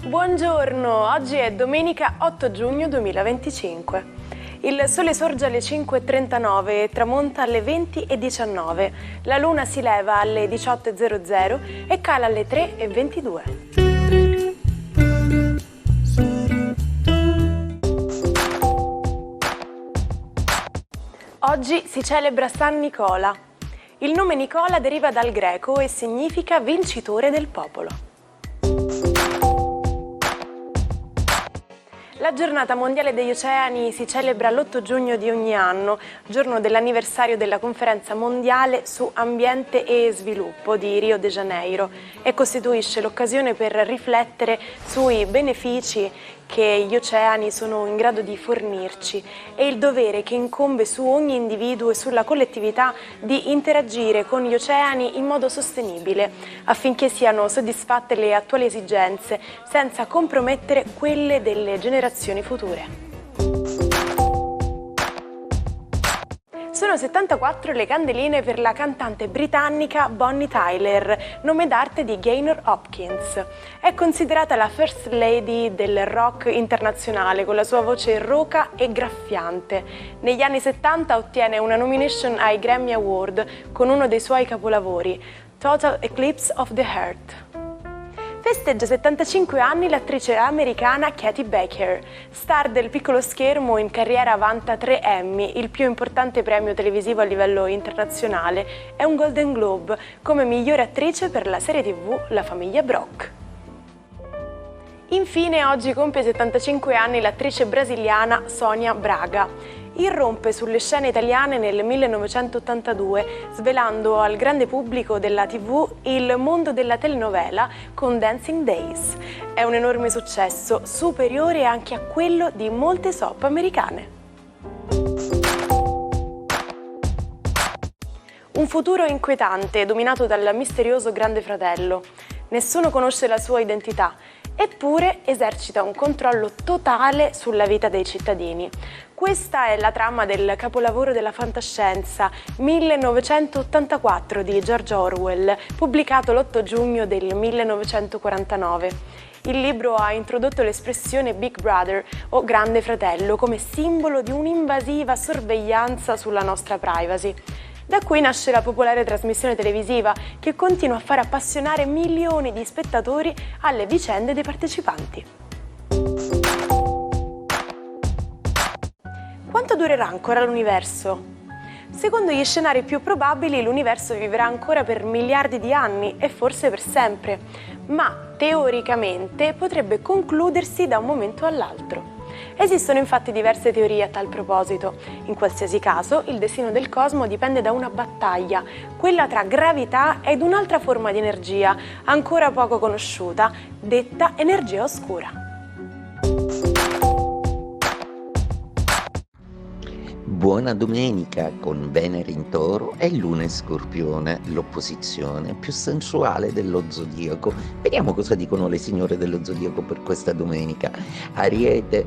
Buongiorno, oggi è domenica 8 giugno 2025. Il sole sorge alle 5:39 e tramonta alle 20:19. La luna si leva alle 18:00 e cala alle 3:22. Oggi si celebra San Nicola. Il nome Nicola deriva dal greco e significa vincitore del popolo. La giornata mondiale degli oceani si celebra l'8 giugno di ogni anno, giorno dell'anniversario della conferenza mondiale su ambiente e sviluppo di Rio de Janeiro, e costituisce l'occasione per riflettere sui benefici che gli oceani sono in grado di fornirci e il dovere che incombe su ogni individuo e sulla collettività di interagire con gli oceani in modo sostenibile affinché siano soddisfatte le attuali esigenze senza compromettere quelle delle generazioni future. Sono 74 le candeline per la cantante britannica Bonnie Tyler, nome d'arte di Gaynor Hopkins. È considerata la First Lady del rock internazionale con la sua voce roca e graffiante. Negli anni 70 ottiene una nomination ai Grammy Award con uno dei suoi capolavori, Total Eclipse of the Heart. Festeggia 75 anni l'attrice americana Katie Baker. Star del piccolo schermo, in carriera vanta 3 Emmy, il più importante premio televisivo a livello internazionale, e un Golden Globe come migliore attrice per la serie TV La famiglia Brock. Infine oggi compie 75 anni l'attrice brasiliana Sônia Braga. Irrompe sulle scene italiane nel 1982, svelando al grande pubblico della TV il mondo della telenovela con Dancing Days. È un enorme successo, superiore anche a quello di molte soap americane. Un futuro inquietante, dominato dal misterioso Grande Fratello. Nessuno conosce la sua identità, eppure esercita un controllo totale sulla vita dei cittadini. Questa è la trama del capolavoro della fantascienza 1984 di George Orwell, pubblicato l'8 giugno del 1949. Il libro ha introdotto l'espressione Big Brother o Grande Fratello come simbolo di un'invasiva sorveglianza sulla nostra privacy. Da qui nasce la popolare trasmissione televisiva che continua a far appassionare milioni di spettatori alle vicende dei partecipanti. Quanto durerà ancora l'universo? Secondo gli scenari più probabili, l'universo vivrà ancora per miliardi di anni e forse per sempre, ma teoricamente potrebbe concludersi da un momento all'altro. Esistono infatti diverse teorie a tal proposito. In qualsiasi caso, il destino del cosmo dipende da una battaglia, quella tra gravità ed un'altra forma di energia, ancora poco conosciuta, detta energia oscura. Buona domenica con Venere in Toro e Luna in Scorpione, l'opposizione più sensuale dello zodiaco. Vediamo cosa dicono le signore dello zodiaco per questa domenica. Ariete,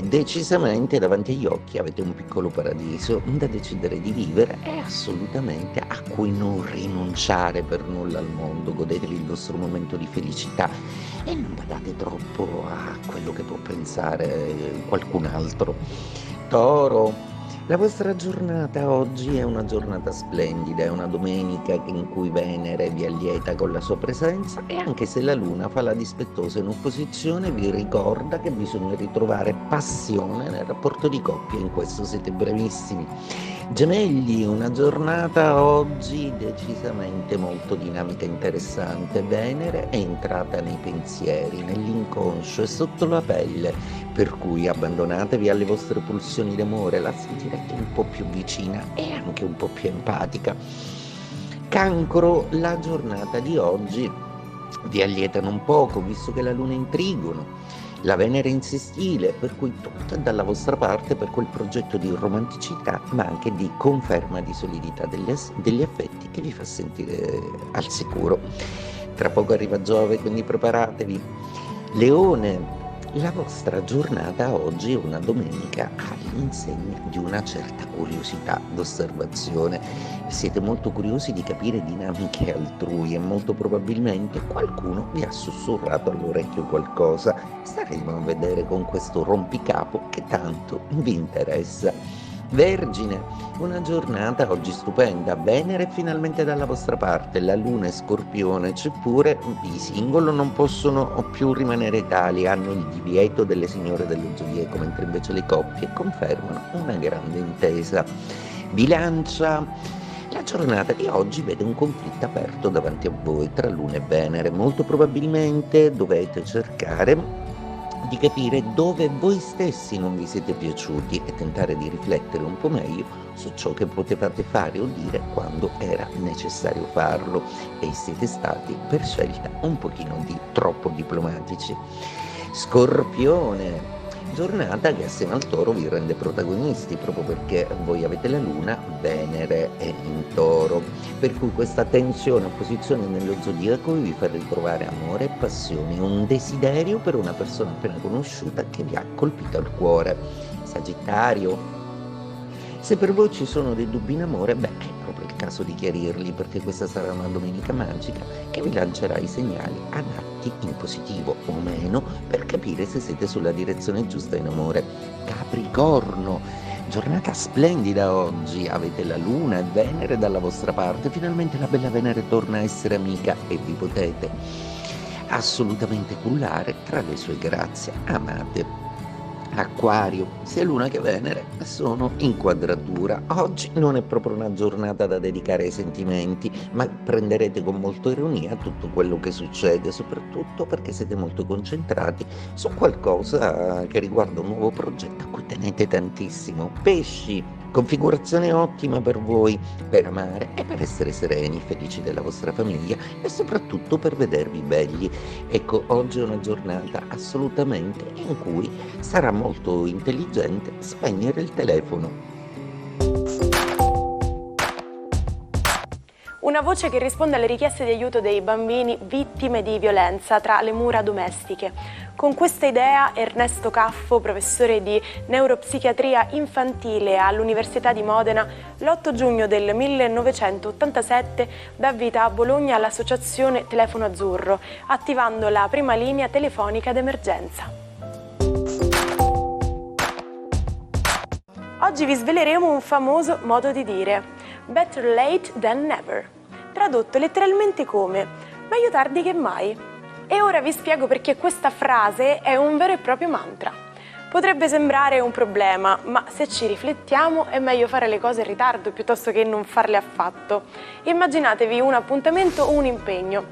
decisamente davanti agli occhi avete un piccolo paradiso da decidere di vivere e assolutamente a cui non rinunciare per nulla al mondo. Godetevi il vostro momento di felicità e non badate troppo a quello che può pensare qualcun altro. Toro, la vostra giornata oggi è una giornata splendida, è una domenica in cui Venere vi allieta con la sua presenza e anche se la Luna fa la dispettosa in opposizione vi ricorda che bisogna ritrovare passione nel rapporto di coppia, in questo siete bravissimi. Gemelli, una giornata oggi decisamente molto dinamica e interessante. Venere è entrata nei pensieri, nell'inconscio e sotto la pelle, per cui abbandonatevi alle vostre pulsioni d'amore, la sentirete un po' più vicina e anche un po' più empatica. Cancro, la giornata di oggi vi allietano un poco, visto che la Luna è in trigono, la Venere in sestile, per cui tutto è dalla vostra parte per quel progetto di romanticità, ma anche di conferma di solidità degli affetti che vi fa sentire al sicuro. Tra poco arriva Giove, quindi preparatevi. Leone, La vostra giornata oggi è una domenica all'insegna di una certa curiosità d'osservazione. Siete molto curiosi di capire dinamiche altrui e molto probabilmente qualcuno vi ha sussurrato all'orecchio qualcosa. Staremo a vedere con questo rompicapo che tanto vi interessa. Vergine, una giornata oggi stupenda, Venere è finalmente dalla vostra parte, la Luna è Scorpione, c'eppure i single non possono più rimanere tali, hanno il divieto delle signore dello zodiaco, mentre invece le coppie confermano una grande intesa. Bilancia, la giornata di oggi vede un conflitto aperto davanti a voi tra Luna e Venere, molto probabilmente dovete cercare di capire dove voi stessi non vi siete piaciuti e tentare di riflettere un po' meglio su ciò che potevate fare o dire quando era necessario farlo e siete stati per scelta un pochino di troppo diplomatici. Scorpione, giornata che assieme al Toro vi rende protagonisti proprio perché voi avete la Luna, Venere è in Toro, per cui questa tensione e opposizione nello zodiaco vi fa ritrovare amore e passione, un desiderio per una persona appena conosciuta che vi ha colpito al cuore. Sagittario, se per voi ci sono dei dubbi in amore, è proprio il caso di chiarirli perché questa sarà una domenica magica che vi lancerà i segnali adatti in positivo o meno per capire se siete sulla direzione giusta in amore. Capricorno, giornata splendida oggi, avete la Luna e Venere dalla vostra parte, finalmente la bella Venere torna a essere amica e vi potete assolutamente cullare tra le sue grazie amate. Acquario, sia Luna che Venere sono in quadratura. Oggi non è proprio una giornata da dedicare ai sentimenti, ma prenderete con molta ironia tutto quello che succede, soprattutto perché siete molto concentrati su qualcosa che riguarda un nuovo progetto a cui tenete tantissimo. Pesci, configurazione ottima per voi, per amare e per essere sereni, felici della vostra famiglia e soprattutto per vedervi belli. Ecco, oggi è una giornata assolutamente in cui sarà molto intelligente spegnere il telefono. Una voce che risponde alle richieste di aiuto dei bambini vittime di violenza tra le mura domestiche. Con questa idea Ernesto Caffo, professore di neuropsichiatria infantile all'Università di Modena, l'8 giugno del 1987 dà vita a Bologna all'associazione Telefono Azzurro, attivando la prima linea telefonica d'emergenza. Oggi vi sveleremo un famoso modo di dire, better late than never, tradotto letteralmente come meglio tardi che mai. E ora vi spiego perché questa frase è un vero e proprio mantra. Potrebbe sembrare un problema, ma se ci riflettiamo è meglio fare le cose in ritardo piuttosto che non farle affatto. Immaginatevi un appuntamento o un impegno.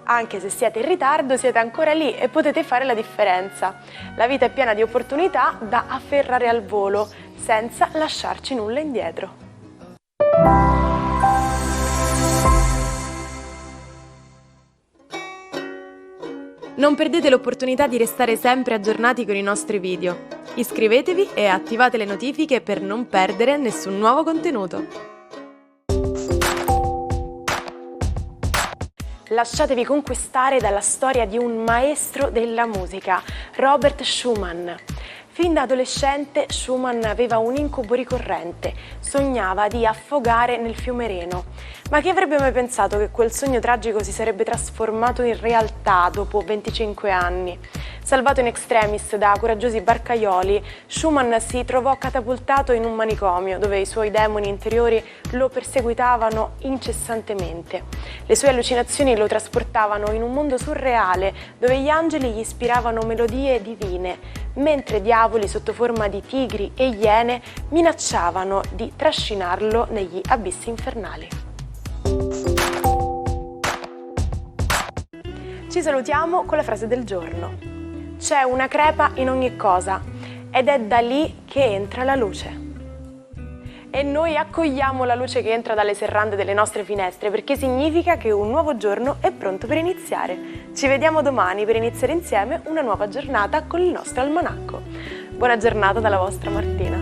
Anche se siete in ritardo, siete ancora lì e potete fare la differenza. La vita è piena di opportunità da afferrare al volo, senza lasciarci nulla indietro. Non perdete l'opportunità di restare sempre aggiornati con i nostri video. Iscrivetevi e attivate le notifiche per non perdere nessun nuovo contenuto. Lasciatevi conquistare dalla storia di un maestro della musica, Robert Schumann. Fin da adolescente Schumann aveva un incubo ricorrente, sognava di affogare nel fiume Reno. Ma chi avrebbe mai pensato che quel sogno tragico si sarebbe trasformato in realtà dopo 25 anni? Salvato in extremis da coraggiosi barcaioli, Schumann si trovò catapultato in un manicomio dove i suoi demoni interiori lo perseguitavano incessantemente. Le sue allucinazioni lo trasportavano in un mondo surreale dove gli angeli gli ispiravano melodie divine, mentre diavoli sotto forma di tigri e iene minacciavano di trascinarlo negli abissi infernali. Ci salutiamo con la frase del giorno. C'è una crepa in ogni cosa ed è da lì che entra la luce. E noi accogliamo la luce che entra dalle serrande delle nostre finestre perché significa che un nuovo giorno è pronto per iniziare. Ci vediamo domani per iniziare insieme una nuova giornata con il nostro almanacco. Buona giornata dalla vostra Martina.